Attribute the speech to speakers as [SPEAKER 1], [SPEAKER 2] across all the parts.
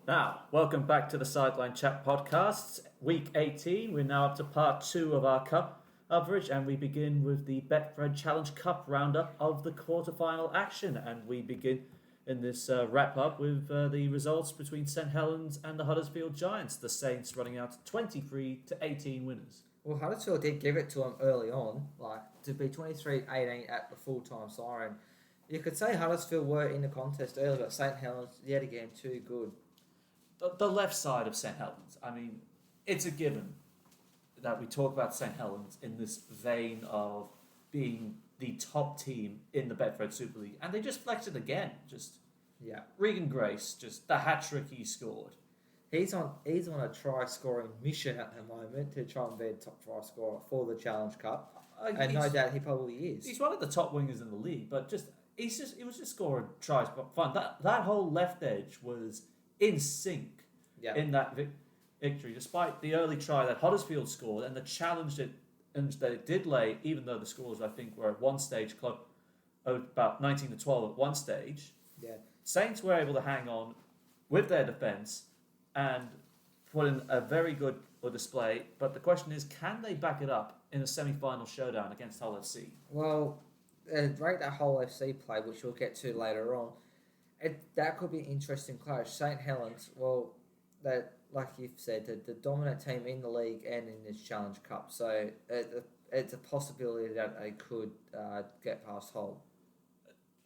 [SPEAKER 1] Now, welcome back to the Sideline Chat podcasts. Week 18, we're now up to part 2 of our cup coverage, and we begin with the Betfred Challenge Cup roundup of the quarterfinal action. And we begin in this wrap up with the results between St Helens and the Huddersfield Giants, the Saints running out 23 to 18 winners.
[SPEAKER 2] Well, Huddersfield did give it to them early on, to be 23-18 at the full-time siren. You could say Huddersfield were in the contest early, but St Helens, yet again, too good.
[SPEAKER 1] The left side of St Helens, I mean, it's a given that we talk about St Helens in this vein of being the top team in the Betfred Super League, and they just flexed it again.
[SPEAKER 2] Yeah,
[SPEAKER 1] Regan Grace, just the hat trick he scored.
[SPEAKER 2] he's on a try-scoring mission at the moment to try and be a top try scorer for the Challenge Cup, and no doubt he probably is.
[SPEAKER 1] He's one of the top wingers in the league, but he was just scoring tries for fun. That whole left edge was in sync in that victory, despite the early try that Huddersfield scored and the challenge that it did lay, even though the scores, I think, were at one stage about 19 to 12 at one stage.
[SPEAKER 2] Yeah.
[SPEAKER 1] Saints were able to hang on with their defence and put in a very good display, but the question is, can they back it up in a semi-final showdown against Hull FC?
[SPEAKER 2] Well, rate that whole FC play, which we'll get to later on. That could be an interesting clash. St Helens, that, like you've said, the dominant team in the league and in this Challenge Cup. So it's a possibility that they could get past Hull.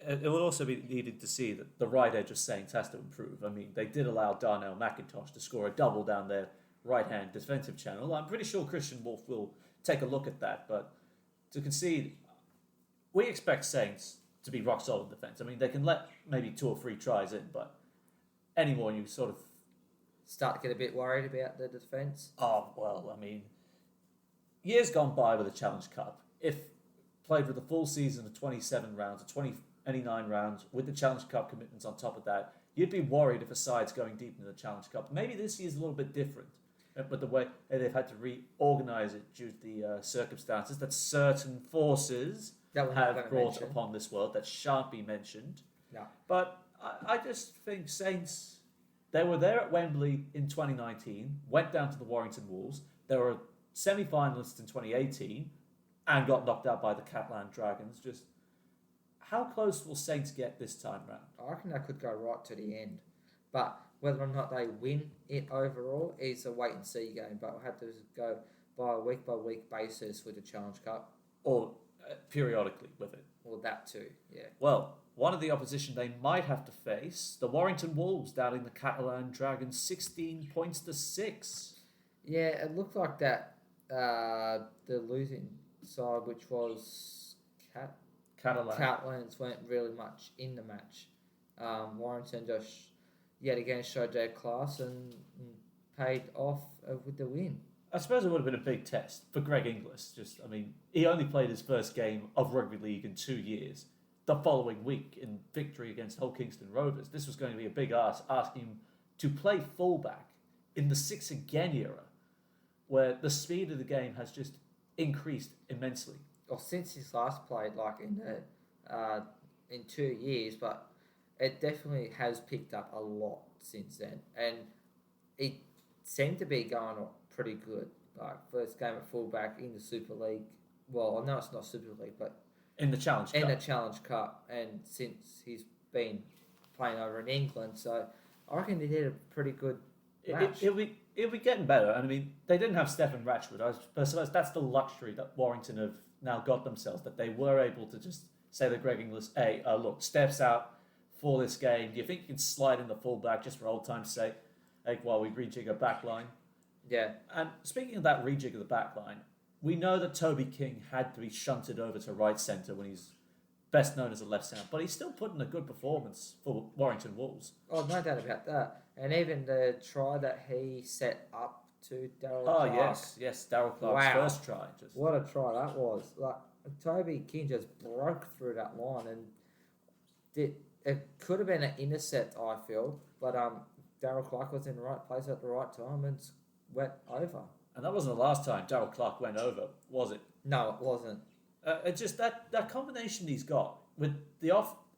[SPEAKER 1] It will also be needed to see that the right edge of Saints has to improve. I mean, they did allow Darnell McIntosh to score a double down their right-hand defensive channel. I'm pretty sure Christian Wolf will take a look at that, but to concede, we expect Saints to be rock solid defence. I mean, they can let maybe 2 or 3 tries in, but anymore you sort of
[SPEAKER 2] start to get a bit worried about the defence.
[SPEAKER 1] Oh, well, I mean, years gone by with the Challenge Cup, if played with a full season of 27 rounds, or 29 rounds, with the Challenge Cup commitments on top of that, you'd be worried if a side's going deep into the Challenge Cup. Maybe this year's a little bit different, but the way they've had to reorganise it due to the circumstances that certain forces have brought upon this world that shan't be mentioned.
[SPEAKER 2] No.
[SPEAKER 1] But I just think Saints, they were there at Wembley in 2019, went down to the Warrington Wolves. They were semi-finalists in 2018 and got knocked out by the Catalan Dragons. Just how close will Saints get this time round?
[SPEAKER 2] I reckon that could go right to the end. But whether or not they win it overall is a wait-and-see game. But we'll have to go by a week-by-week basis with the Challenge Cup.
[SPEAKER 1] Or periodically with it.
[SPEAKER 2] Or that too, yeah.
[SPEAKER 1] Well, one of the opposition they might have to face, the Warrington Wolves down in the Catalan Dragons, 16 points to 6.
[SPEAKER 2] Yeah, it looked like that. The losing side, which was Catalans, weren't really much in the match. Warrington just yet again showed their class and paid off with the win.
[SPEAKER 1] I suppose it would have been a big test for Greg Inglis. He only played his first game of rugby league in 2 years. The following week in victory against Hull Kingston Rovers, this was going to be a big ask, asking him to play fullback in the 6 again era, where the speed of the game has just increased immensely.
[SPEAKER 2] Or since he's last played, in 2 years, but it definitely has picked up a lot since then, and it seemed to be going pretty good. Like first game at fullback in the Super League. Well, I know it's not Super League, but
[SPEAKER 1] in the Challenge Cup.
[SPEAKER 2] In the Challenge Cup, and since he's been playing over in England, so I reckon he did a pretty good match.
[SPEAKER 1] It'll be getting better. And I mean, they didn't have Stephen Ratchford. I suppose that's the luxury that Warrington have now got themselves, that they were able to just say to Greg Inglis, hey, look, Steph's out for this game. Do you think you can slide in the fullback just for old time's sake, while we rejig a back line?
[SPEAKER 2] Yeah.
[SPEAKER 1] And speaking of that rejig of the back line, we know that Toby King had to be shunted over to right centre when he's best known as a left centre, but he's still put in a good performance for Warrington Wolves.
[SPEAKER 2] Oh, no doubt about that. And even the try that he set up to Darryl Clark.
[SPEAKER 1] Oh, yes, Darryl Clark's first try.
[SPEAKER 2] What a try that was. Like, Toby King just broke through that line, and it could have been an intercept, I feel, but Darryl Clark was in the right place at the right time and went over.
[SPEAKER 1] And that wasn't the last time Darryl Clark went over, was it?
[SPEAKER 2] No, it wasn't.
[SPEAKER 1] It's just that combination he's got with the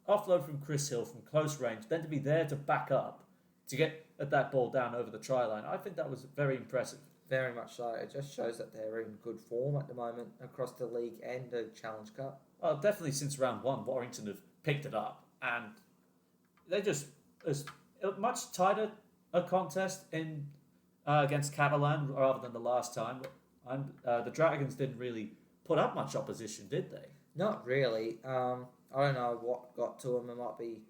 [SPEAKER 1] offload from Chris Hill from close range, then to be there to back up to get that ball down over the try line. I think that was very impressive.
[SPEAKER 2] Very much so. It just shows that they're in good form at the moment across the league and the Challenge Cup.
[SPEAKER 1] Well, definitely since round one, Warrington have picked it up, and they just it's a much tighter a contest in against Catalan rather than the last time. And the Dragons didn't really put up much opposition, did they?
[SPEAKER 2] Not really. I don't know what got to them. It might be.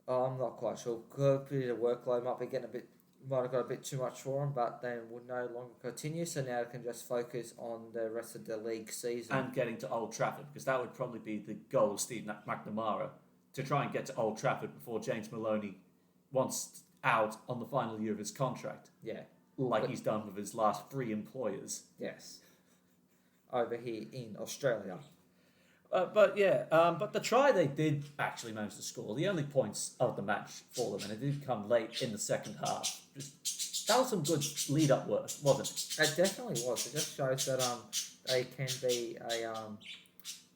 [SPEAKER 2] Oh, I'm not quite sure. Could be the workload might be getting a bit. Might have got a bit too much for them, but they would no longer continue. So now they can just focus on the rest of the league season
[SPEAKER 1] And getting to Old Trafford, because that would probably be the goal of Steve McNamara, to try and get to Old Trafford before James Maloney wants out on the final year of his contract,
[SPEAKER 2] Yeah.
[SPEAKER 1] like he's done with his last 3 employers.
[SPEAKER 2] Yes. Over here in Australia.
[SPEAKER 1] But the try they did actually manage to score. The only points of the match for them, and it did come late in the second half. That was some good lead-up work, wasn't it?
[SPEAKER 2] It definitely was. It just shows that they can be a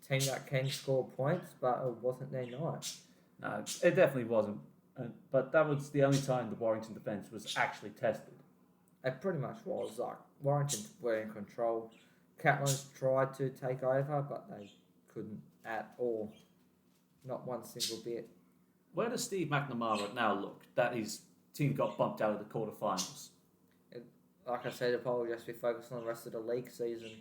[SPEAKER 2] team that can score points, but it wasn't their night.
[SPEAKER 1] No, it definitely wasn't. But that was the only time the Warrington defence was actually tested.
[SPEAKER 2] It pretty much was. Like Warrington were in control. Catalans tried to take over, but they couldn't at all. Not one single bit.
[SPEAKER 1] Where does Steve McNamara now look that his team got bumped out of the quarterfinals?
[SPEAKER 2] Like I said, they'll probably just be focused on the rest of the league season.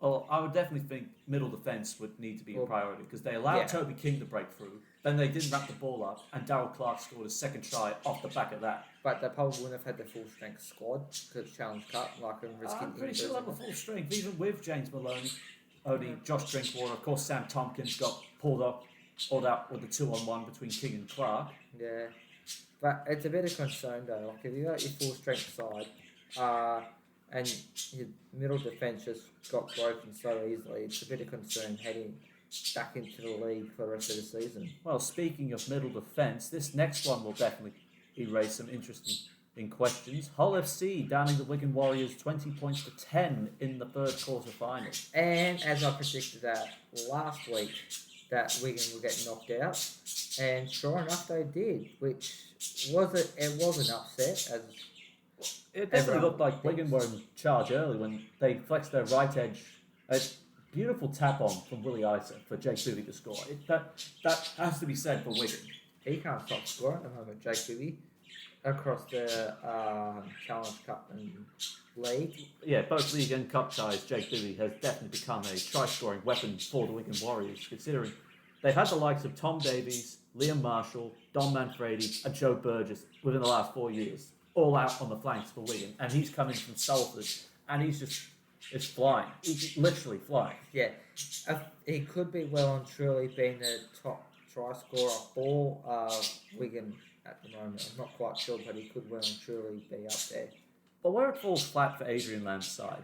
[SPEAKER 1] Well, I would definitely think middle defence would need to be a priority because they allowed Toby King to break through. Then they didn't wrap the ball up, and Darryl Clark scored a second try off the back of that.
[SPEAKER 2] But they probably wouldn't have had the full strength squad because Challenge Cup, like and risking.
[SPEAKER 1] I'm pretty sure they have a full strength, even with James Maloney, only Josh Drinkwater. Of course, Sam Tompkins got pulled out with the 2-on-1 between King and Clark.
[SPEAKER 2] Yeah, but it's a bit of concern though. Like if you got your full strength side, and your middle defence just got broken so easily, it's a bit of concern heading back into the league for the rest of the season.
[SPEAKER 1] Well, speaking of middle defence, this next one will definitely raise some interesting questions. Hull FC downing the Wigan Warriors 20 points to 10 in the third quarter final.
[SPEAKER 2] And as I predicted that last week, that Wigan would get knocked out, and sure enough they did, which was an upset as.
[SPEAKER 1] It definitely looked like Wigan were in charge early when they flexed their right edge. A beautiful tap on from Willie Isa for Jake Booby to score. That has to be said for Wigan.
[SPEAKER 2] He can't stop scoring at the moment, Jake Booby, across the Challenge Cup and League.
[SPEAKER 1] Yeah, both League and Cup ties, Jake Booby has definitely become a try-scoring weapon for the Wigan Warriors, considering they've had the likes of Tom Davies, Liam Marshall, Don Manfredi, and Joe Burgess within the last 4 years, all out on the flanks for Wigan, and he's coming from Salford, and it's flying. He's literally flying.
[SPEAKER 2] Yeah, he could be well and truly being the top try scorer for Wigan at the moment. I'm not quite sure, but he could well and truly be up there.
[SPEAKER 1] But where it falls flat for Adrian Lamb's side,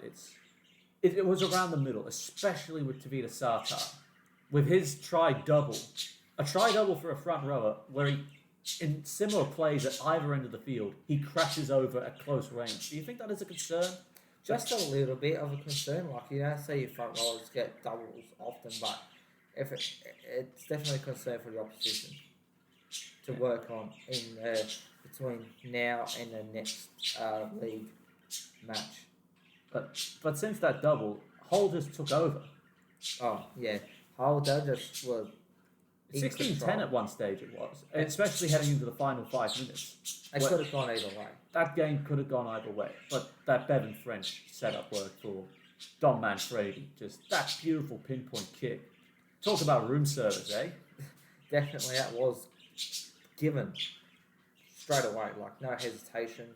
[SPEAKER 1] it was around the middle, especially with Tavita Sartar, with his try-double. A try-double for a front rower where he, in similar plays at either end of the field, he crashes over at close range. Do you think that is a concern?
[SPEAKER 2] Just a little bit of a concern. Like, you don't see your front rowers get doubles often, but if it's definitely a concern for the opposition to work on in between now and the next league match.
[SPEAKER 1] But since that double, Hull just took over.
[SPEAKER 2] Oh, yeah. Hull, they just were
[SPEAKER 1] 16-10 at one stage it was, especially heading into the final 5 minutes.
[SPEAKER 2] It could have gone either way.
[SPEAKER 1] That game could have gone either way, but that Bevan French setup work for Don Manfredi, just that beautiful pinpoint kick. Talk about room service, eh?
[SPEAKER 2] Definitely, that was given straight away, like no hesitation.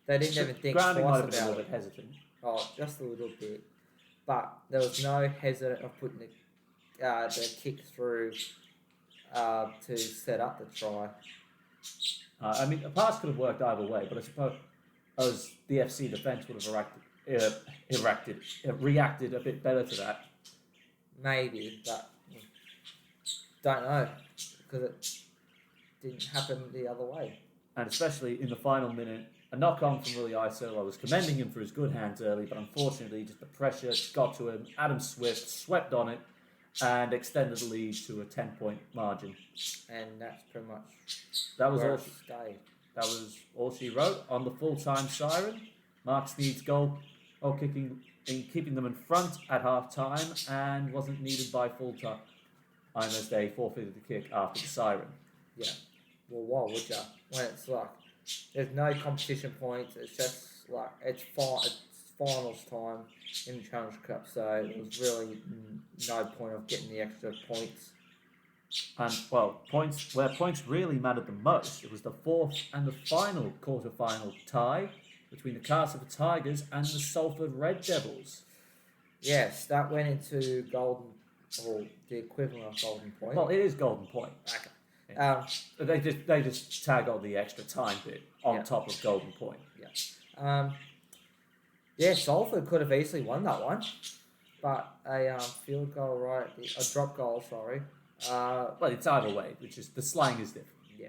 [SPEAKER 2] They didn't even think
[SPEAKER 1] Grounding might
[SPEAKER 2] twice
[SPEAKER 1] have been a
[SPEAKER 2] about
[SPEAKER 1] little
[SPEAKER 2] it.
[SPEAKER 1] bit hesitant.
[SPEAKER 2] Oh, just a little bit. But there was no hesitant of putting the kick through to set up the try.
[SPEAKER 1] I mean, a pass could have worked either way, but I suppose the FC defence would have reacted a bit better to that.
[SPEAKER 2] Maybe, but don't know, because it didn't happen the other way.
[SPEAKER 1] And especially in the final minute, a knock-on from Willie Iso. I was commending him for his good hands early, but unfortunately just the pressure got to him. Adam Swift swept on it, and extended the lead to a 10-point margin.
[SPEAKER 2] And that's pretty much
[SPEAKER 1] That was
[SPEAKER 2] where
[SPEAKER 1] all.
[SPEAKER 2] it stayed.
[SPEAKER 1] That was all she wrote on the full-time siren. Mark Sneed's goal keeping them in front at half-time and wasn't needed by full-time as they forfeited the kick after the siren.
[SPEAKER 2] Yeah. Well, why would you? When it's like, there's no competition points. It's just like, it's finals time in the Challenge Cup. So there was really no point of getting the extra points.
[SPEAKER 1] And, well, where points really mattered the most, it was the fourth and the final quarter-final tie between the Castleford Tigers and the Salford Red Devils.
[SPEAKER 2] Yes, that went into golden, or the equivalent of golden point.
[SPEAKER 1] Well, it is golden point.
[SPEAKER 2] Okay.
[SPEAKER 1] Yeah. They just tag on the extra time bit on top of golden point.
[SPEAKER 2] Yeah. Salford could have easily won that one, but a field goal, a drop goal, sorry.
[SPEAKER 1] Well, it's either way, which is the slang is different.
[SPEAKER 2] Yeah.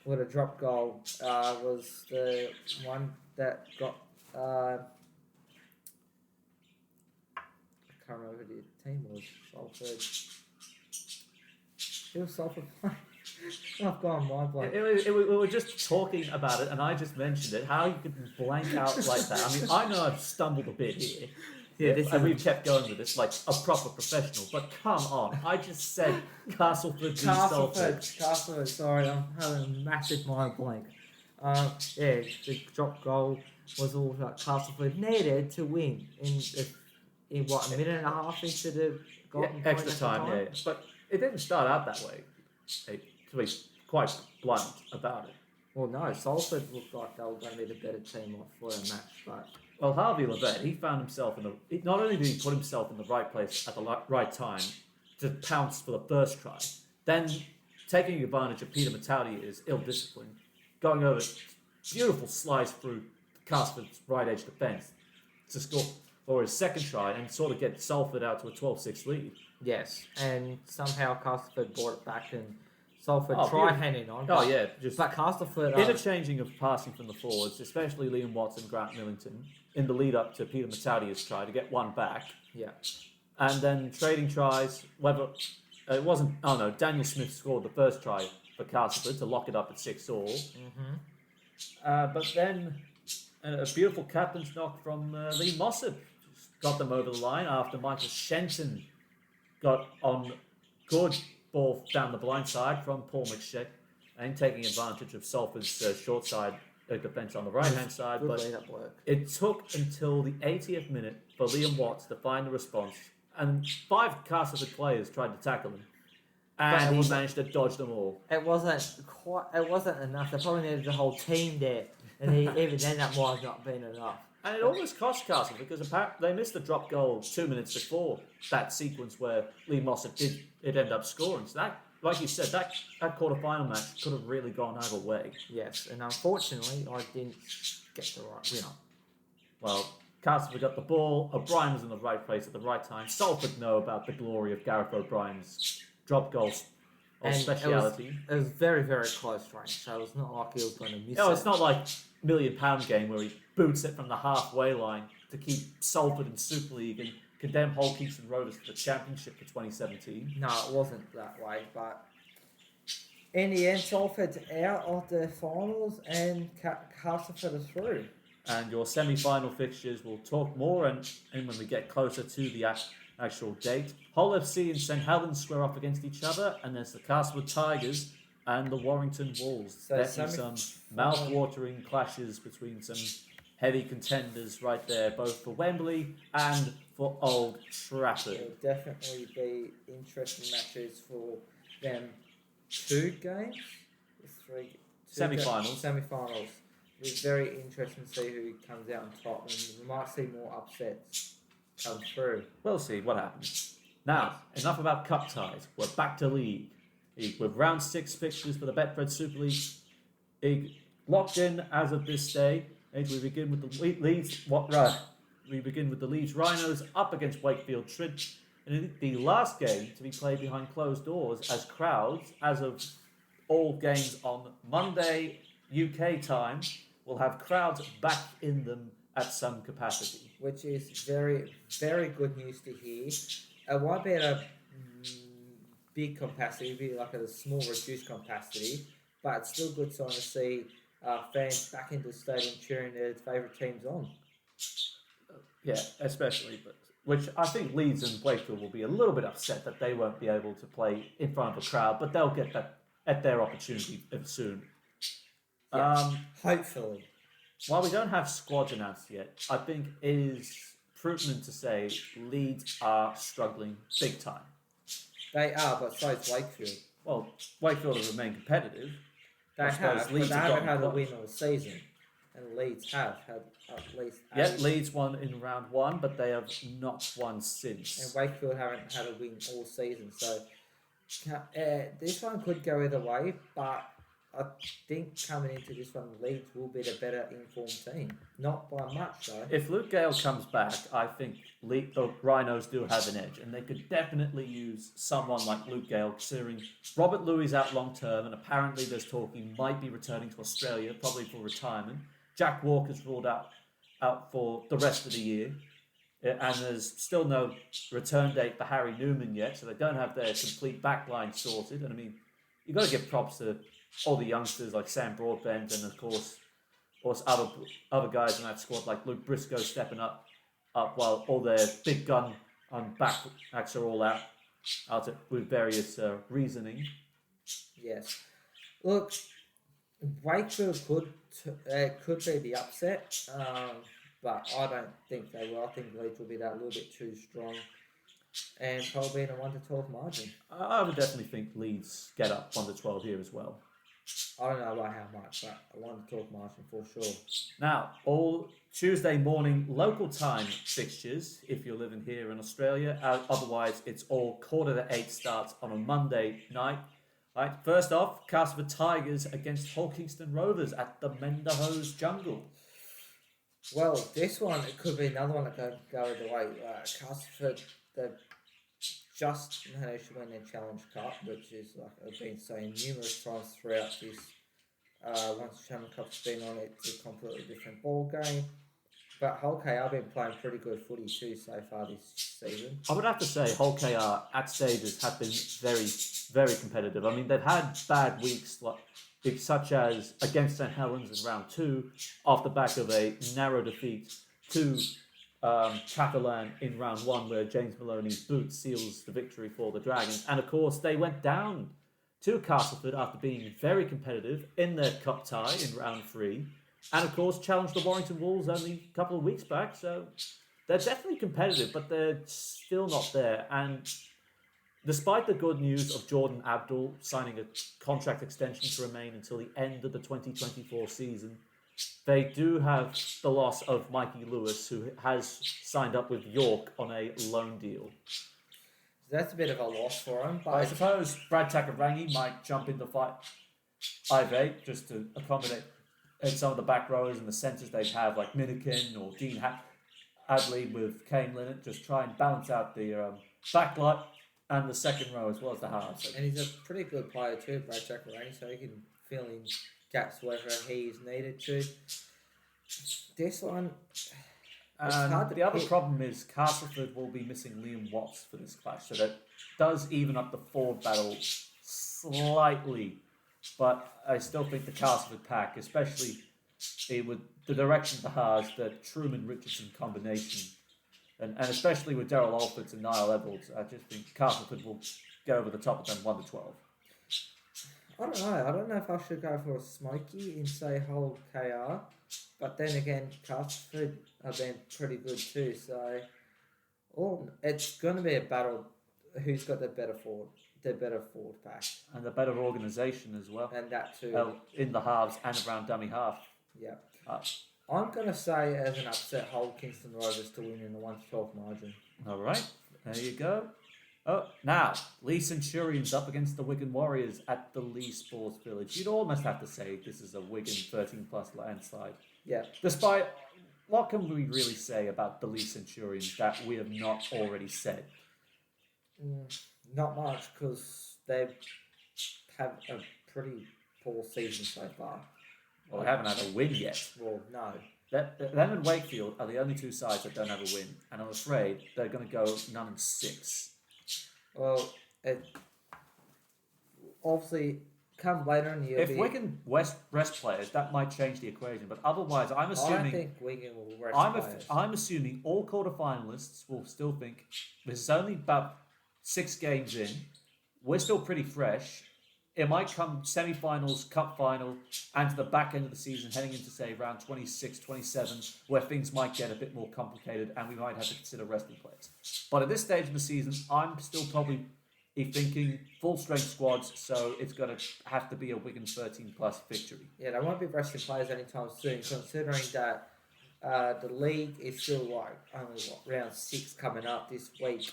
[SPEAKER 2] But a drop goal was the one that got. I can't remember who the team was. Salford. Who was Salford playing? I've gone mind blank.
[SPEAKER 1] We were just talking about it, and I just mentioned it. How you could blank out like that? I mean, I know I've stumbled a bit here. And we've kept going with this like a proper professional. But come on, I just said Castleford v Salford.
[SPEAKER 2] Castleford, sorry, I'm having a massive mind blank. The drop goal was all that Castleford needed to win in what, a minute and a half into the golden point
[SPEAKER 1] extra time, yeah. But it didn't start out that way. To be quite blunt about it.
[SPEAKER 2] Well, no, Salford looked like they were going to be the better team for a match, but.
[SPEAKER 1] Well, Harvey Levette, he found himself not only did he put himself in the right place at the right time to pounce for the first try, then taking advantage of Peter Mataudi's ill discipline, going over beautiful slice through Casford's right edge defence to score for his second try and sort of get Salford out to a 12-6 lead.
[SPEAKER 2] Yes, and somehow Castleford brought it back and Salford tried hanging on.
[SPEAKER 1] But
[SPEAKER 2] Castleford...
[SPEAKER 1] interchanging of passing from the forwards, especially Liam Watts and Grant Millington, in the lead-up to Peter Mataudi's try to get one back.
[SPEAKER 2] Yeah.
[SPEAKER 1] And then trading tries, Daniel Smith scored the first try for Castleford to lock it up at 6-all.
[SPEAKER 2] Mm-hmm.
[SPEAKER 1] But then a beautiful captain's knock from Lee Mossop got them over the line after Michael Shenton got on good ball down the blind side from Paul McShay and taking advantage of Salford's short side defence on the right-hand side. But it took until the 80th minute for Liam Watts to find the response, and 5 Castleford players tried to tackle him, and he managed to dodge them all.
[SPEAKER 2] It wasn't enough. They probably needed the whole team there, and even then that might have not been enough.
[SPEAKER 1] And it almost cost Castle because they missed the drop goal 2 minutes before that sequence where Lee Mossop did end up scoring. So that, like you said, that quarter-final match could have really gone either way.
[SPEAKER 2] Yes, and unfortunately, I didn't get the right winner.
[SPEAKER 1] Well, Castleford got the ball. O'Brien was in the right place at the right time. Salford know about the glory of Gareth O'Brien's drop goals or speciality.
[SPEAKER 2] It was very, very close range, so it was not like he was going to miss it.
[SPEAKER 1] No, it's not like £1 million game where he boots it from the halfway line to keep Salford in Super League and condemn Hull Kingston Rovers to the Championship for 2017.
[SPEAKER 2] No, it wasn't that way, but in the end, Salford's out of the finals and Castleford are through.
[SPEAKER 1] And your semi-final fixtures, we'll talk more and when we get closer to the actual date. Hull FC and St Helens square off against each other, and there's the Castleford Tigers and the Warrington Wolves. So definitely some mouth-watering clashes between some heavy contenders right there, both for Wembley and for Old Trafford.
[SPEAKER 2] There'll definitely be interesting matches for them. 2 games? 3?
[SPEAKER 1] Semi-finals.
[SPEAKER 2] Semi-finals. It's very interesting to see who comes out on top, and we might see more upsets come through.
[SPEAKER 1] We'll see what happens. Now, enough about cup ties. We're back to league. With round 6 fixtures for the Betfred Super League locked in as of this day. We begin with the Leeds. We begin with the Leeds Rhinos up against Wakefield Tridge, and the last game to be played behind closed doors as crowds, as of all games on Monday UK time, will have crowds back in them at some capacity.
[SPEAKER 2] Which is very, very good news to hear. It won't be at a big capacity, it'd be like a small reduced capacity, but it's still good sign to see fans back into the stadium cheering their favourite teams on.
[SPEAKER 1] Yeah, especially, but which I think Leeds and Wakefield will be a little bit upset that they won't be able to play in front of a crowd, but they'll get that at their opportunity soon.
[SPEAKER 2] Yeah, hopefully.
[SPEAKER 1] While we don't have squads announced yet, I think it is prudent to say Leeds are struggling big time.
[SPEAKER 2] They are, but so is Wakefield.
[SPEAKER 1] Well, Wakefield have remained competitive.
[SPEAKER 2] They have,
[SPEAKER 1] Leeds
[SPEAKER 2] but they haven't had a
[SPEAKER 1] close.
[SPEAKER 2] win all season. And Leeds have had at least
[SPEAKER 1] Yeah, Leeds won in round 1, but they have not won since.
[SPEAKER 2] And Wakefield haven't had a win all season. So this one could go either way, but I think coming into this one, Leeds will be the better informed team. Not by much, though.
[SPEAKER 1] If Luke Gale comes back, I think the Rhinos do have an edge, and they could definitely use someone like Luke Gale, considering Robert Louis out long term, and apparently there's talk he might be returning to Australia, probably for retirement. Jack Walker's ruled out for the rest of the year, and there's still no return date for Harry Newman yet, so they don't have their complete backline sorted. And I mean, you've got to give props to all the youngsters like Sam Broadbent and of course other guys in that squad like Luke Briscoe stepping up while all their big gun backs are all out with various reasoning.
[SPEAKER 2] Yes. Look, Wakefield could be the upset, but I don't think they will. I think Leeds will be that little bit too strong, and probably in a 1-12 margin.
[SPEAKER 1] I would definitely think Leeds get up 1-12 here as well.
[SPEAKER 2] I don't know by how much, but a 1-12 margin for sure.
[SPEAKER 1] Now, all Tuesday morning local time fixtures, if you're living here in Australia. Otherwise, it's all 7:45 starts on a Monday night. Right, first off, Castleford Tigers against Hull Kingston Rovers at the Menderhose Jungle.
[SPEAKER 2] Well, this one, it could be another one that could go either way. Castleford, they've just managed to win their Challenge Cup, which is, like I've been saying numerous times throughout this, once the Challenge Cup's been on, it's a completely different ball game. But Hull KR have been playing pretty good footy too so far this season.
[SPEAKER 1] I would have to say Hull KR at stages have been very, very competitive. I mean, they've had bad weeks, such as against St Helens in round 2, off the back of a narrow defeat to Catalan in round 1, where James Maloney's boot seals the victory for the Dragons. And of course, they went down to Castleford after being very competitive in their cup tie in round 3. And of course, challenged the Warrington Wolves only a couple of weeks back. So they're definitely competitive, but they're still not there. And despite the good news of Jordan Abdul signing a contract extension to remain until the end of the 2024 season, they do have the loss of Mikey Lewis, who has signed up with York on a loan deal.
[SPEAKER 2] So that's a bit of a loss for him. But
[SPEAKER 1] I suppose Brad Takarangi might jump in the fight IV just to accommodate some of the back rowers and the centres they have, like Minikin or Dean Adley with Kane Linnett, just try and balance out the backline and the second row as well as the halves.
[SPEAKER 2] And he's a pretty good player too, Brad Takarangi, so he can fill in gaps wherever he's needed to. This one,
[SPEAKER 1] and the other problem is Castleford will be missing Liam Watts for this clash, so that does even up the forward battle slightly. But I still think the Castleford pack, especially with the direction of the Haas, the Truman-Richardson combination, and especially with Daryl Alford and Niall Edwards, I just think Castleford will get over the top of them 1-12.
[SPEAKER 2] I don't know. I don't know if I should go for a smoky and say Hull KR, but then again, Castleford have been pretty good too. So, it's going to be a battle. Who's got the better forward pack
[SPEAKER 1] and the better organisation as well,
[SPEAKER 2] and that too
[SPEAKER 1] in the halves and around dummy half.
[SPEAKER 2] Yeah, I'm going to say as an upset, Hull Kingston Rovers to win in the 1-12 margin.
[SPEAKER 1] All right, there you go. Oh, now, Lee Centurions up against the Wigan Warriors at the Lee Sports Village. You'd almost have to say this is a Wigan 13-plus landslide.
[SPEAKER 2] Yeah.
[SPEAKER 1] Despite, what can we really say about the Lee Centurions that we have not already said?
[SPEAKER 2] Not much, because they have a pretty poor season so far.
[SPEAKER 1] Well, they haven't had a win yet.
[SPEAKER 2] Well, no.
[SPEAKER 1] Them and Wakefield are the only two sides that don't have a win, and I'm afraid they're going to go 9-6.
[SPEAKER 2] Well, obviously come later in the year.
[SPEAKER 1] If Wigan rest players, that might change the equation. But otherwise, I'm
[SPEAKER 2] I don't
[SPEAKER 1] assuming
[SPEAKER 2] think Wigan will rest players.
[SPEAKER 1] I'm assuming all quarterfinalists will still think this is only about 6 games in. We're still pretty fresh. It might come semi-finals, cup final, and to the back end of the season, heading into, say, round 26, 27, where things might get a bit more complicated and we might have to consider resting players. But at this stage in the season, I'm still probably thinking full-strength squads, so it's going to have to be a Wigan 13-plus victory.
[SPEAKER 2] Yeah, they won't be resting players anytime soon, considering that the league is still like only round 6 coming up this week.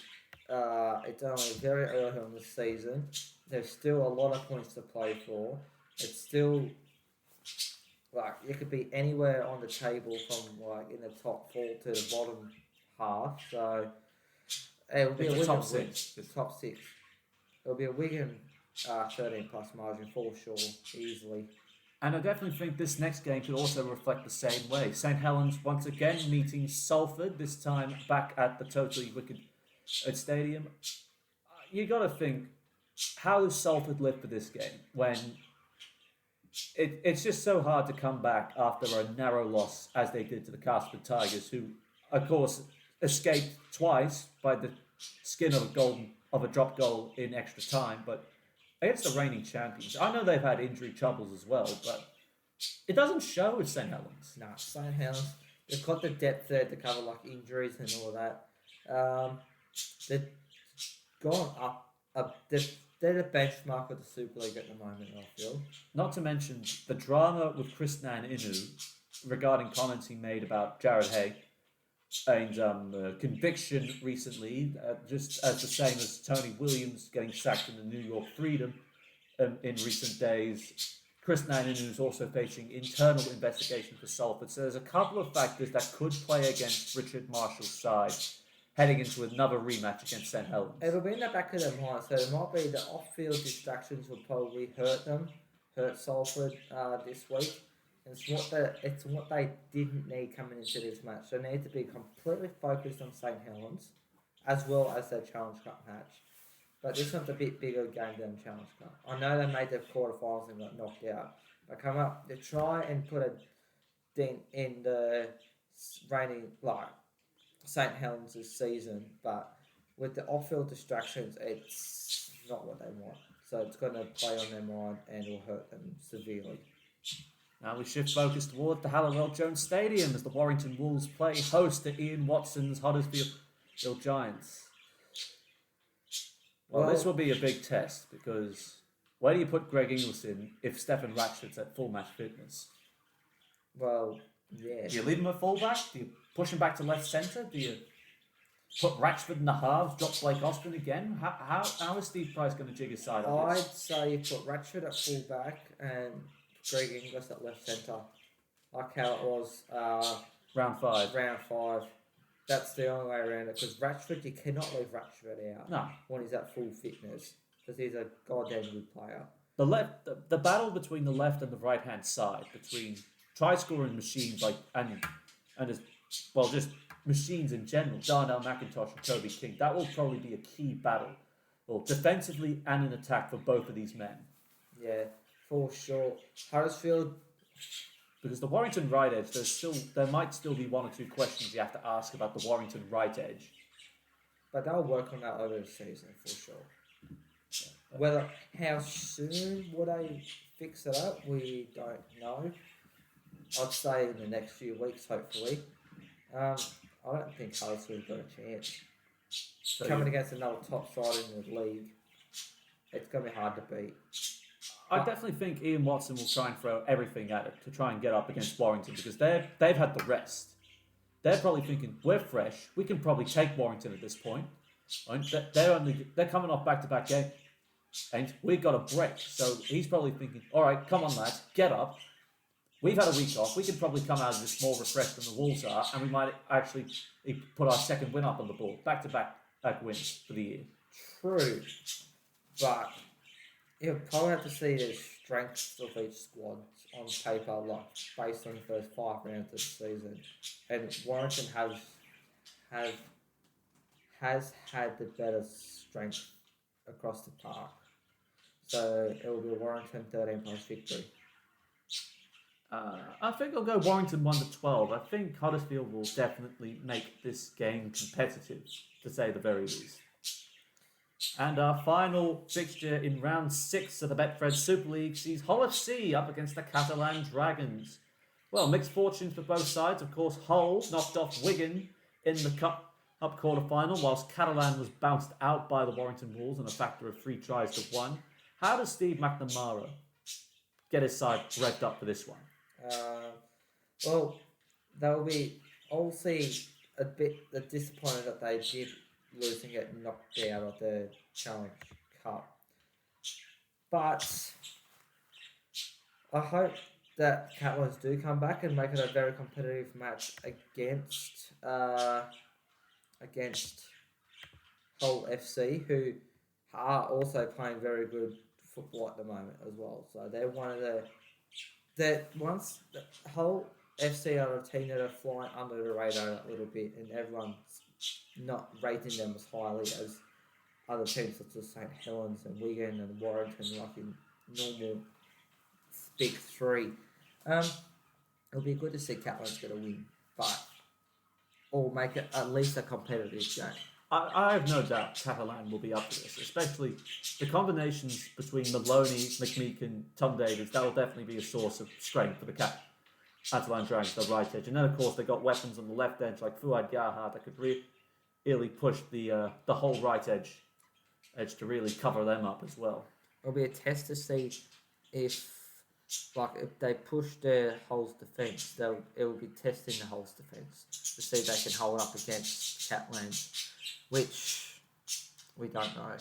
[SPEAKER 2] It's only very early on the season. There's still a lot of points to play for. It's still like you could be anywhere on the table from like in the top 4 to the bottom half. So it'll be a
[SPEAKER 1] top
[SPEAKER 2] Wigan
[SPEAKER 1] 6.
[SPEAKER 2] Top 6. It'll be a Wigan 13-plus margin for sure, easily.
[SPEAKER 1] And I definitely think this next game could also reflect the same way. St Helens once again meeting Salford, this time back at the totally wicked stadium. You got to think, how does Salford live for this game when it's just so hard to come back after a narrow loss as they did to the Casper Tigers, who, of course, escaped twice by the skin of a drop goal in extra time, but against the reigning champions. I know they've had injury troubles as well, but it doesn't show with St Helens.
[SPEAKER 2] Nah, St Helens, they've got the depth there to cover like injuries and all that. They've gone up. They're the benchmark of the Super League at the moment, I feel.
[SPEAKER 1] Not to mention the drama with Krishnan Inu regarding comments he made about Jared Hay and conviction recently, just as the same as Tony Williams getting sacked in the New York Freedom in recent days. Krishnan Inu is also facing internal investigation for Salford. So there's a couple of factors that could play against Richard Marshall's side, heading into another rematch against St Helens.
[SPEAKER 2] It'll be in the back of their mind, so it might be the off-field distractions will probably hurt Salford this week. It's what they didn't need coming into this match. They need to be completely focused on St Helens, as well as their Challenge Cup match. But this one's a bit bigger game than Challenge Cup. I know they made the quarterfinals and got knocked out. They come up, they try and put a dent in the reigning St Helens' season, but with the off-field distractions, it's not what they want. So it's going to play on their mind and will hurt them severely.
[SPEAKER 1] Now we shift focus toward the Halliwell Jones Stadium as the Warrington Wolves play host to Ian Watson's Huddersfield Giants. Well, this will be a big test because where do you put Greg Ingleson if Stefan Ratchford's at full match fitness?
[SPEAKER 2] Well, yeah.
[SPEAKER 1] Do you leave him at fullback? Do you push him back to left centre? Do you put Ratchford in the halves, drop Blake Austin again? How is Steve Price going to jig his side on
[SPEAKER 2] I'd
[SPEAKER 1] this?
[SPEAKER 2] say you put Ratchford at fullback and Greg Inglis at left centre, like how it was
[SPEAKER 1] Round 5.
[SPEAKER 2] round 5. That's the only way around it, because Ratchford, you cannot leave Ratchford out
[SPEAKER 1] No.
[SPEAKER 2] when he's at full fitness, because he's a goddamn good player.
[SPEAKER 1] The battle between the left and the right hand side, between try scoring machines just machines in general, Darnell McIntosh and Toby King, that will probably be a key battle, well, defensively and in attack for both of these men.
[SPEAKER 2] Yeah, for sure. Huddersfield,
[SPEAKER 1] because the Warrington right edge, there might still be 1 or 2 questions you have to ask about the Warrington right edge.
[SPEAKER 2] but they'll work on that over the season for sure. How soon will they fix it up, we don't know. I'd say in the next few weeks, hopefully. I don't think Huddersfield's got a chance.
[SPEAKER 1] So
[SPEAKER 2] Coming against another top side in the league, it's going to be hard to beat.
[SPEAKER 1] I definitely think Ian Watson will try and throw everything at it to try and get up against Warrington because they've had the rest. They're probably thinking, we're fresh, we can probably take Warrington at this point. Right? They're coming off back-to-back games, and we've got a break. So he's probably thinking, all right, come on lads, get up. We've had a week off, we can probably come out of this more refreshed than the Wolves are, and we might actually put our second win up on the board. Back-to-back wins for the year.
[SPEAKER 2] True, but you'll probably have to see the strengths of each squad on paper, like based on the first 5 rounds of the season. And Warrington has had the better strength across the park. So it will be a Warrington 13-point victory.
[SPEAKER 1] I think I'll go Warrington 1-12. I think Huddersfield will definitely make this game competitive, to say the very least. And our final fixture in round 6 of the Betfred Super League sees Hull FC up against the Catalan Dragons. Well, mixed fortunes for both sides. Of course, Hull knocked off Wigan in the Cup quarter-final, whilst Catalan was bounced out by the Warrington Wolves on a factor of 3 tries to 1. How does Steve McNamara get his side revved up for this one?
[SPEAKER 2] Well, they'll be obviously a bit disappointed that they did lose and get knocked out of the Challenge Cup. But I hope that Catalans do come back and make it a very competitive match against Hull FC, who are also playing very good football at the moment as well. So they're one of the Hull FC are a team that are flying under the radar a little bit, and everyone's not rating them as highly as other teams such as St Helens and Wigan and Warrington, like in normal big three. It'll be good to see Catalans get a win, or make it at least a competitive game.
[SPEAKER 1] I have no doubt Catalan will be up to this, especially the combinations between Maloney, McMeek and Tom Davies. That will definitely be a source of strength for the Catalan Dragons, the right edge. And then, of course, they got weapons on the left edge like Fuad Garhar that could really push the whole right edge to really cover them up as well.
[SPEAKER 2] It'll be a test to see if they push the Hull's defence, it will be testing the Hull's defence to see if they can hold up against Catalans, which we don't know.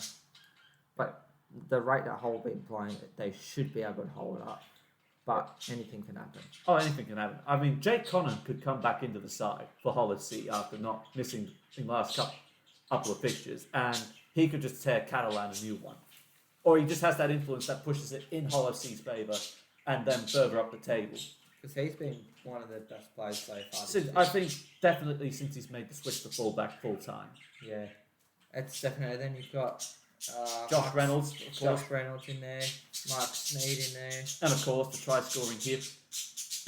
[SPEAKER 2] But the rate that Hull been playing, they should be able to hold it up. But anything can happen.
[SPEAKER 1] Oh, anything can happen. I mean, Jake Connon could come back into the side for Hull FC after not missing in the last couple of fixtures, and he could just tear Catalan a new one. Or he just has that influence that pushes it in Hull FC's favour and then further up the table.
[SPEAKER 2] Because he's been one of the best players so far.
[SPEAKER 1] I think definitely since he's made the switch to fullback full time.
[SPEAKER 2] Yeah, it's definitely. Then you've got
[SPEAKER 1] Josh Reynolds,
[SPEAKER 2] Josh Reynolds in there, Mark Sneed in there,
[SPEAKER 1] and of course the try-scoring hit,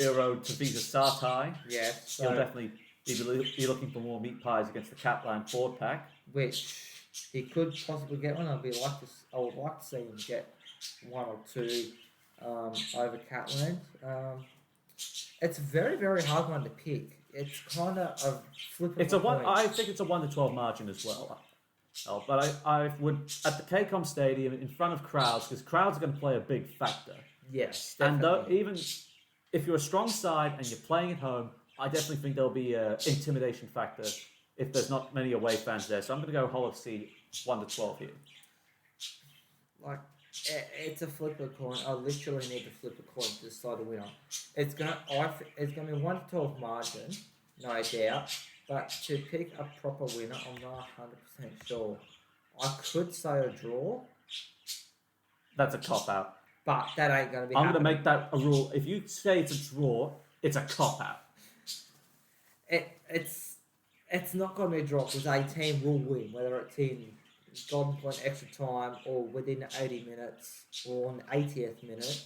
[SPEAKER 1] Iro Tavisa Sartai.
[SPEAKER 2] Yeah,
[SPEAKER 1] so he'll definitely be looking for more meat pies against the Catalan forward pack,
[SPEAKER 2] which he could possibly get one. I would like to see him get 1 or 2 over Catalan. It's a very, very hard one to pick. It's kind of a flip.
[SPEAKER 1] I think it's a 1-12 margin as well. But I would at the KCOM Stadium in front of crowds, because crowds are going to play a big factor.
[SPEAKER 2] Yes,
[SPEAKER 1] definitely. And even if you're a strong side and you're playing at home, I definitely think there'll be an intimidation factor if there's not many away fans there. So I'm going to go Hull FC 1-12 here.
[SPEAKER 2] It's a flip a coin. I literally need to flip a coin to decide the winner. It's gonna be 1-12 margin, no doubt. But to pick a proper winner, I'm not 100% sure. I could say a draw.
[SPEAKER 1] That's a cop-out.
[SPEAKER 2] But that ain't going to be
[SPEAKER 1] I'm going to make that a rule. If you say it's a draw, it's a cop-out.
[SPEAKER 2] It's not going to be a draw because a team will win, whether it's in golden point extra time or within 80 minutes or on the 80th minute.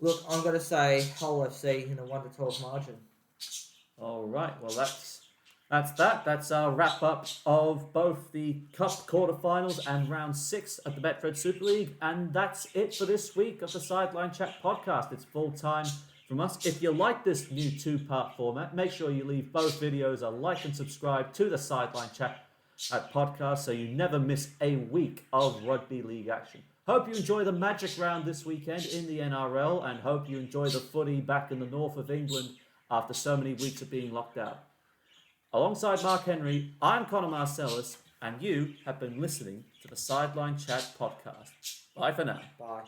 [SPEAKER 2] Look, I'm going to say Hull FC in a 1-12 margin.
[SPEAKER 1] All right, well, that's that. That's our wrap-up of both the Cup quarterfinals and round 6 of the Betfred Super League. And that's it for this week of the Sideline Chat podcast. It's full time from us. If you like this new 2-part format, make sure you leave both videos a like and subscribe to the Sideline Chat podcast so you never miss a week of rugby league action. Hope you enjoy the Magic Round this weekend in the NRL, and hope you enjoy the footy back in the north of England after so many weeks of being locked out. Alongside Mark Henry, I'm Connor Marcellus, and you have been listening to the Sideline Chat podcast. Bye for now.
[SPEAKER 2] Bye.